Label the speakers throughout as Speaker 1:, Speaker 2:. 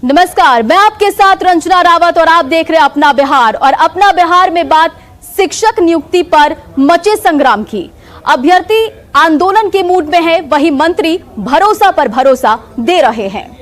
Speaker 1: नमस्कार, मैं आपके साथ रंजना रावत और आप देख रहे हैं अपना बिहार। और अपना बिहार में बात शिक्षक नियुक्ति पर मचे संग्राम की। अभ्यर्थी आंदोलन के मूड में है, वहीं मंत्री भरोसा पर भरोसा दे रहे हैं।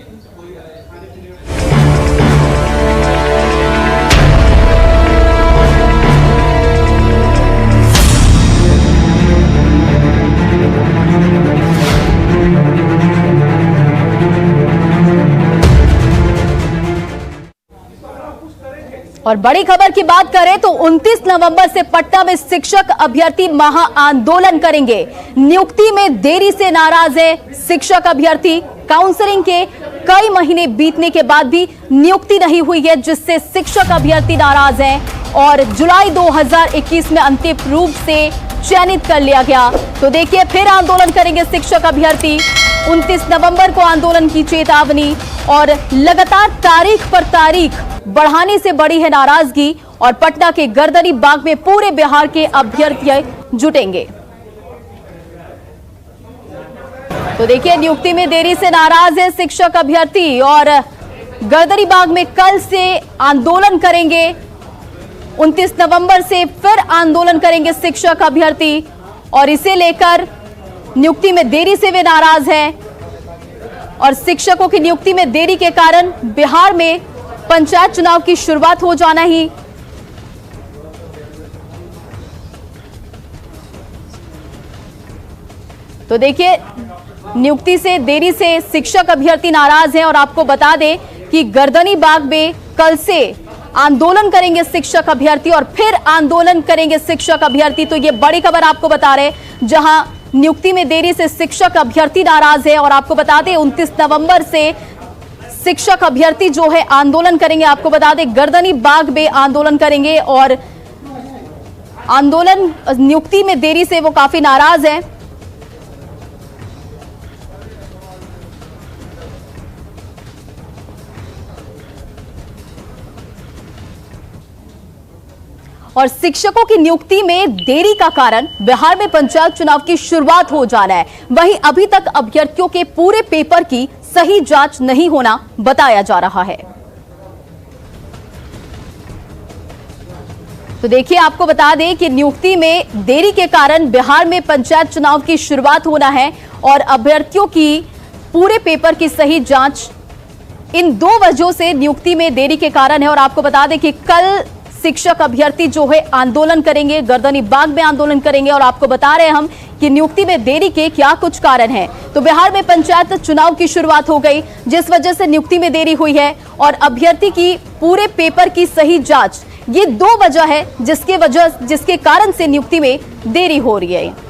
Speaker 1: और बड़ी खबर की बात करें तो 29 नवंबर से पटना में शिक्षक अभ्यर्थी महा आंदोलन करेंगे। नियुक्ति में देरी से नाराज है शिक्षक अभ्यर्थी। काउंसलिंग के कई महीने बीतने के बाद भी नियुक्ति नहीं हुई है, जिससे शिक्षक अभ्यर्थी नाराज हैं और जुलाई 2021 में अंतिम रूप से चयनित कर लिया गया। तो देखिए, फिर आंदोलन करेंगे शिक्षक अभ्यर्थी। 29 नवंबर को आंदोलन की चेतावनी और लगातार तारीख पर तारीख बढ़ाने से बड़ी है नाराजगी। और पटना के गर्दनी बाग में पूरे बिहार के अभ्यर्थी जुटेंगे। तो देखिए, नियुक्ति में देरी से नाराज है शिक्षक अभ्यर्थी और गर्दनी बाग में कल से आंदोलन करेंगे। 29 नवंबर से फिर आंदोलन करेंगे शिक्षक अभ्यर्थी और इसे लेकर नियुक्ति में देरी से वे नाराज हैं। और शिक्षकों की नियुक्ति में देरी के कारण बिहार में पंचायत चुनाव की शुरुआत हो जाना ही तो देखिए, नियुक्ति से देरी से शिक्षक अभ्यर्थी नाराज हैं। और आपको बता दें कि गर्दनी बाग में कल से आंदोलन करेंगे शिक्षक अभ्यर्थी और फिर आंदोलन करेंगे शिक्षक अभ्यर्थी। तो ये बड़ी खबर आपको बता रहे, जहां नियुक्ति में देरी से शिक्षक अभ्यर्थी नाराज है। और आपको बता दें 29 नवंबर से शिक्षक अभ्यर्थी जो है आंदोलन करेंगे। आपको बता दें गर्दनी बाग में आंदोलन करेंगे और आंदोलन नियुक्ति में देरी से वो काफी नाराज है। और शिक्षकों की नियुक्ति में देरी का कारण बिहार में पंचायत चुनाव की शुरुआत हो जाना है। वहीं अभी तक अभ्यर्थियों के पूरे पेपर की सही जांच नहीं होना बताया जा रहा है। तो देखिए, आपको बता दें कि नियुक्ति में देरी के कारण बिहार में पंचायत चुनाव की शुरुआत होना है और अभ्यर्थियों की पूरे पेपर की सही जांच इन दो वजहों से नियुक्ति में देरी के कारण है। और आपको बता दें कि कल शिक्षक अभ्यर्थी जो है आंदोलन करेंगे, गर्दनी बाग में आंदोलन करेंगे। और आपको बता रहे हैं हम कि नियुक्ति में देरी के क्या कुछ कारण हैं। तो बिहार में पंचायत चुनाव की शुरुआत हो गई, जिस वजह से नियुक्ति में देरी हुई है। और अभ्यर्थी की पूरे पेपर की सही जांच, ये दो वजह है जिसके कारण से नियुक्ति में देरी हो रही है।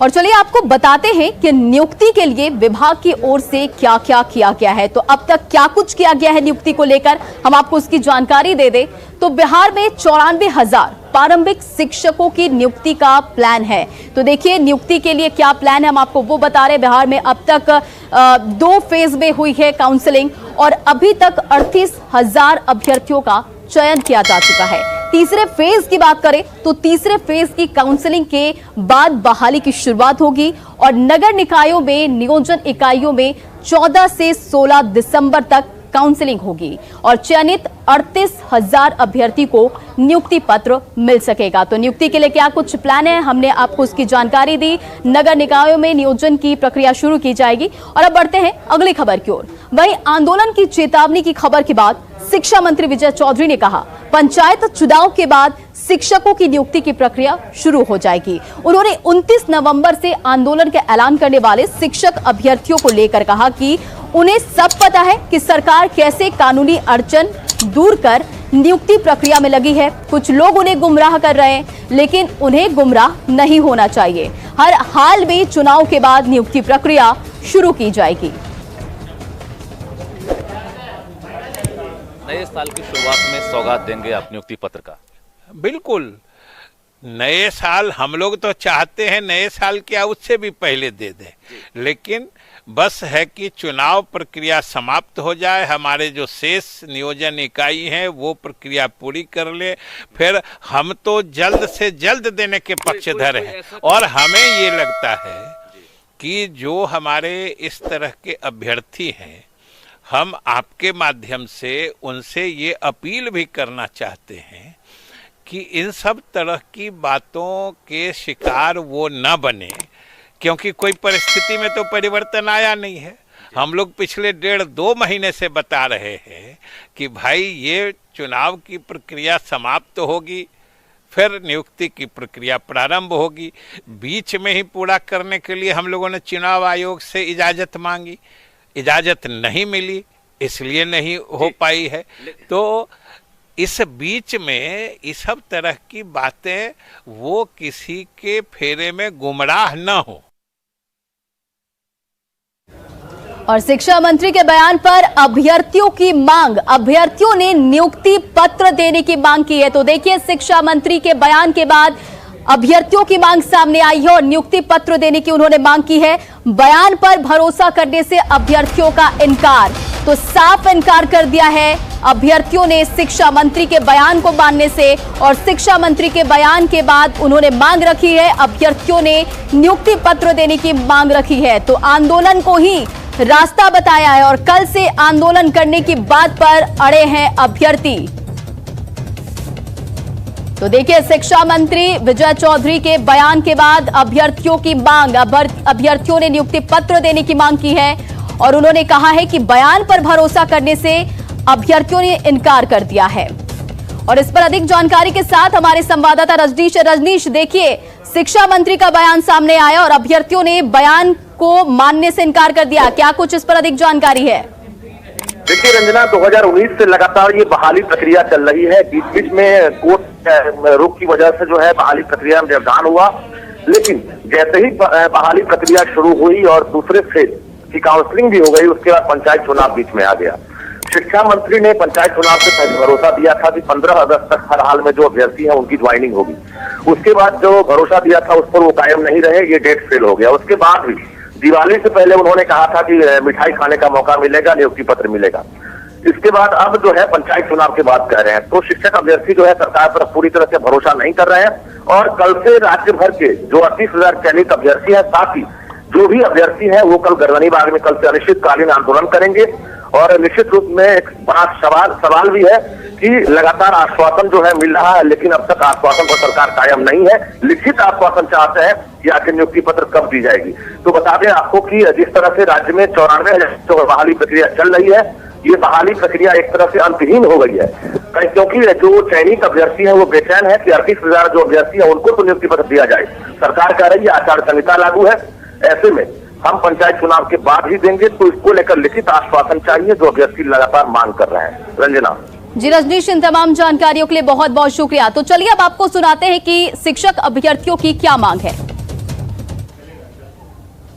Speaker 1: और चलिए आपको बताते हैं कि नियुक्ति के लिए विभाग की ओर से क्या क्या किया गया है। तो अब तक क्या कुछ किया गया है नियुक्ति को लेकर, हम आपको उसकी जानकारी दे दें। तो बिहार में 94,000 प्रारंभिक शिक्षकों की नियुक्ति का प्लान है। तो देखिए, नियुक्ति के लिए क्या प्लान है हम आपको वो बता रहे हैं। बिहार में अब तक 2 फेज में हुई है काउंसलिंग और अभी तक 38,000 अभ्यर्थियों का चयन किया जा चुका है। तीसरे फेज की बात करें तो तीसरे फेज की काउंसलिंग के बाद बहाली की शुरुआत होगी और नगर निकायों में नियोजन इकाइयों में 14 से 16 दिसंबर तक काउंसलिंग होगी और चयनित 38,000 अभ्यर्थी को नियुक्ति पत्र मिल सकेगा। तो नियुक्ति के लिए क्या कुछ प्लान है, हमने आपको उसकी जानकारी दी। नगर निकायों में नियोजन की प्रक्रिया शुरू की जाएगी। और अब बढ़ते हैं अगली खबर की ओर। वहीं आंदोलन की चेतावनी की खबर के बाद शिक्षा मंत्री विजय चौधरी ने कहा, पंचायत चुनाव के बाद शिक्षकों की नियुक्ति की प्रक्रिया शुरू हो जाएगी। उन्होंने 29 नवंबर से आंदोलन का ऐलान करने वाले शिक्षक अभ्यर्थियों को लेकर कहा कि उन्हें सब पता है कि सरकार कैसे कानूनी अड़चन दूर कर नियुक्ति प्रक्रिया में लगी है। कुछ लोग उन्हें गुमराह कर रहे हैं, लेकिन उन्हें गुमराह नहीं होना चाहिए। हर हाल में चुनाव के बाद नियुक्ति प्रक्रिया शुरू की जाएगी।
Speaker 2: नए साल की शुरुआत में सौगात देंगे आप नियुक्ति पत्र का?
Speaker 3: बिल्कुल।
Speaker 2: नए साल हम लोग तो चाहते हैं नए साल क्या उससे भी पहले दे दें, लेकिन बस है कि चुनाव प्रक्रिया समाप्त हो जाए, हमारे जो शेष नियोजन इकाई हैं वो प्रक्रिया पूरी कर ले, फिर हम तो जल्द से जल्द देने के पक्षधर हैं। और हमें ये लगता है कि जो हमारे इस तरह के अभ्यर्थी हैं, हम आपके माध्यम से उनसे ये अपील भी करना चाहते हैं कि इन सब तरह की बातों के शिकार वो न बने, क्योंकि कोई परिस्थिति में तो परिवर्तन आया नहीं है। हम लोग पिछले 1.5-2 महीने से बता रहे हैं कि भाई ये चुनाव की प्रक्रिया समाप्त होगी, फिर नियुक्ति की प्रक्रिया प्रारंभ होगी। बीच में ही पूरा करने के लिए हम लोगों ने चुनाव आयोग से इजाज़त मांगी, इजाज़त नहीं मिली, इसलिए नहीं हो पाई है। तो इस बीच में इस सब तरह की बातें वो किसी के फेरे में गुमराह न हो।
Speaker 1: और शिक्षा मंत्री के बयान पर अभ्यर्थियों की मांग, अभ्यर्थियों ने नियुक्ति पत्र देने की मांग की है। तो देखिए, शिक्षा मंत्री के बयान के बाद अभ्यर्थियों की मांग सामने आई है और नियुक्ति पत्र देने की उन्होंने मांग की है। बयान पर भरोसा करने से अभ्यर्थियों का इनकार, तो साफ इनकार कर दिया है अभ्यर्थियों ने शिक्षा मंत्री के बयान को मानने से। और शिक्षा मंत्री के बयान के बाद उन्होंने मांग रखी है, अभ्यर्थियों ने नियुक्ति पत्र देने की मांग रखी है। तो आंदोलन को ही रास्ता बताया है और कल से आंदोलन करने की बात पर अड़े हैं अभ्यर्थी। तो देखिए, शिक्षा मंत्री विजय चौधरी के बयान के बाद अभ्यर्थियों की मांग, अभ्यर्थियों ने नियुक्ति पत्र देने की मांग की है और उन्होंने कहा है कि बयान पर भरोसा करने से अभ्यर्थियों ने इनकार कर दिया है। और इस पर अधिक जानकारी के साथ हमारे संवाददाता रजनीश, देखिए, शिक्षा मंत्री का बयान सामने आया और अभ्यर्थियों ने बयान को मानने से इनकार कर दिया। क्या कुछ इस पर अधिक जानकारी है?
Speaker 3: देखिए रंजना, 2019 से लगातार ये बहाली प्रक्रिया चल रही है। बीच बीच में कोर्ट रुख की वजह से जो है बहाली प्रक्रिया में व्यवधान हुआ, लेकिन जैसे ही बहाली प्रक्रिया शुरू हुई और दूसरे फेज की काउंसलिंग भी हो गई, उसके बाद पंचायत चुनाव बीच में आ गया। शिक्षा मंत्री ने पंचायत चुनाव से पहले भरोसा दिया था कि 15 अगस्त तक हर हाल में जो अभ्यर्थी हैं उनकी ज्वाइनिंग होगी। उसके बाद जो भरोसा दिया था उस पर वो कायम नहीं रहे, ये डेट फेल हो गया। उसके बाद भी दिवाली से पहले उन्होंने कहा था कि मिठाई खाने का मौका मिलेगा, नियुक्ति पत्र मिलेगा। इसके बाद अब जो है पंचायत चुनाव की बात कर रहे हैं, तो शिक्षक अभ्यर्थी जो है सरकार पर पूरी तरह से भरोसा नहीं कर रहे हैं। और कल से राज्य भर के जो 38,000 चयनित अभ्यर्थी हैं, साथ ही जो भी अभ्यर्थी हैं वो कल गर्दनी बाग में कल से अनिश्चितकालीन आंदोलन करेंगे। और निश्चित रूप में एक बड़ा सवाल भी है कि लगातार आश्वासन जो है मिल रहा है, लेकिन अब तक आश्वासन पर सरकार कायम नहीं है। लिखित आश्वासन चाहते हैं कि आखिर नियुक्ति पत्र कब दी जाएगी। तो बता दें आपको कि जिस तरह से राज्य में 94,000 बहाली प्रक्रिया चल रही है, ये बहाली प्रक्रिया एक तरह से अंतहीन हो गई है, क्योंकि जो चयनित अभ्यर्थी है वो बेचैन है कि 38,000 जो अभ्यर्थी है उनको तो नियुक्ति पत्र दिया जाए। सरकार कह रही है आचार संहिता लागू है, ऐसे में हम पंचायत चुनाव के बाद ही देंगे। तो इसको लेकर लिखित आश्वासन चाहिए, जो अभ्यर्थी लगातार मांग कर रहे हैं। रंजना
Speaker 1: जी, रजनीश, इन तमाम जानकारियों के लिए बहुत बहुत शुक्रिया। तो चलिए अब आपको सुनाते हैं कि शिक्षक अभ्यर्थियों की क्या मांग है।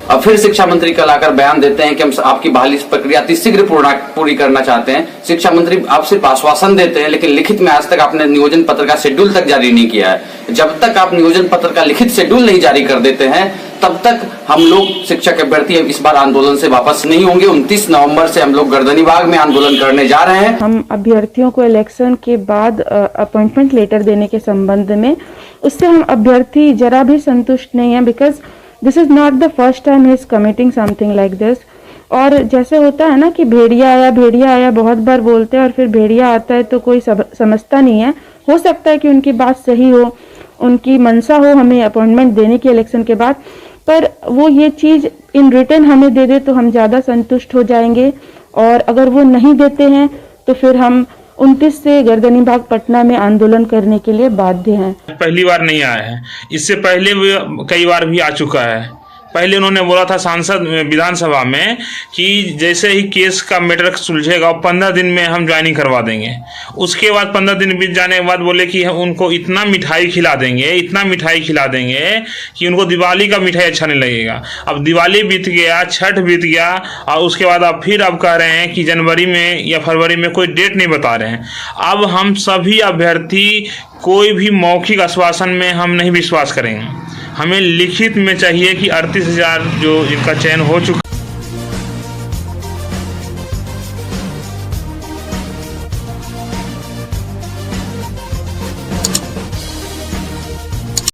Speaker 4: अब फिर शिक्षा मंत्री कल आकर बयान देते हैं कि हम आपकी बहाली प्रक्रिया शीघ्र पूरी करना चाहते हैं। शिक्षा मंत्री आप सिर्फ आश्वासन देते हैं, लेकिन लिखित में आज तक आपने नियोजन पत्र का शेड्यूल तक जारी नहीं किया है। जब तक आप नियोजन पत्र का लिखित शेड्यूल नहीं जारी कर देते हैं, तब तक हम लोग शिक्षक अभ्यर्थी इस बार आंदोलन से वापस नहीं होंगे। 29 नवंबर से हम लोग गर्दनी बाग में आंदोलन करने जा रहे हैं।
Speaker 5: हम अभ्यर्थियों को इलेक्शन के बाद अपॉइंटमेंट लेटर देने के संबंध में, उससे हम अभ्यर्थी जरा भी संतुष्ट नहीं है, because this is not the first time he is committing something like this. और जैसे होता है ना कि भेड़िया आया बहुत बार बोलते हैं और फिर भेड़िया आता है तो कोई समझता नहीं है। हो सकता है कि उनकी बात सही हो, उनकी मंशा हो हमें अपॉइंटमेंट देने की इलेक्शन के बाद, पर वो ये चीज़ इन रिटर्न हमें दे दे तो हम ज़्यादा संतुष्ट हो जाएंगे। और अगर वो नहीं देते हैं तो फिर हम 29 से गर्दनी बाग पटना में आंदोलन करने के लिए बाध्य हैं।
Speaker 6: पहली बार नहीं आया है, इससे पहले भी कई बार भी आ चुका है, पहले उन्होंने बोला था सांसद विधानसभा में कि जैसे ही केस का मैटर सुलझेगा 15 दिन में हम ज्वाइनिंग करवा देंगे। उसके बाद 15 दिन बीत जाने के बाद बोले कि हम उनको इतना मिठाई खिला देंगे, इतना मिठाई खिला देंगे कि उनको दिवाली का मिठाई अच्छा नहीं लगेगा। अब दिवाली बीत गया, छठ बीत गया और उसके बाद अब फिर अब कह रहे हैं कि जनवरी में या फरवरी में, कोई डेट नहीं बता रहे हैं। अब हम सभी अभ्यर्थी कोई भी मौखिक आश्वासन में हम नहीं विश्वास करेंगे, हमें लिखित में चाहिए कि 38,000 जो इनका चयन हो चुका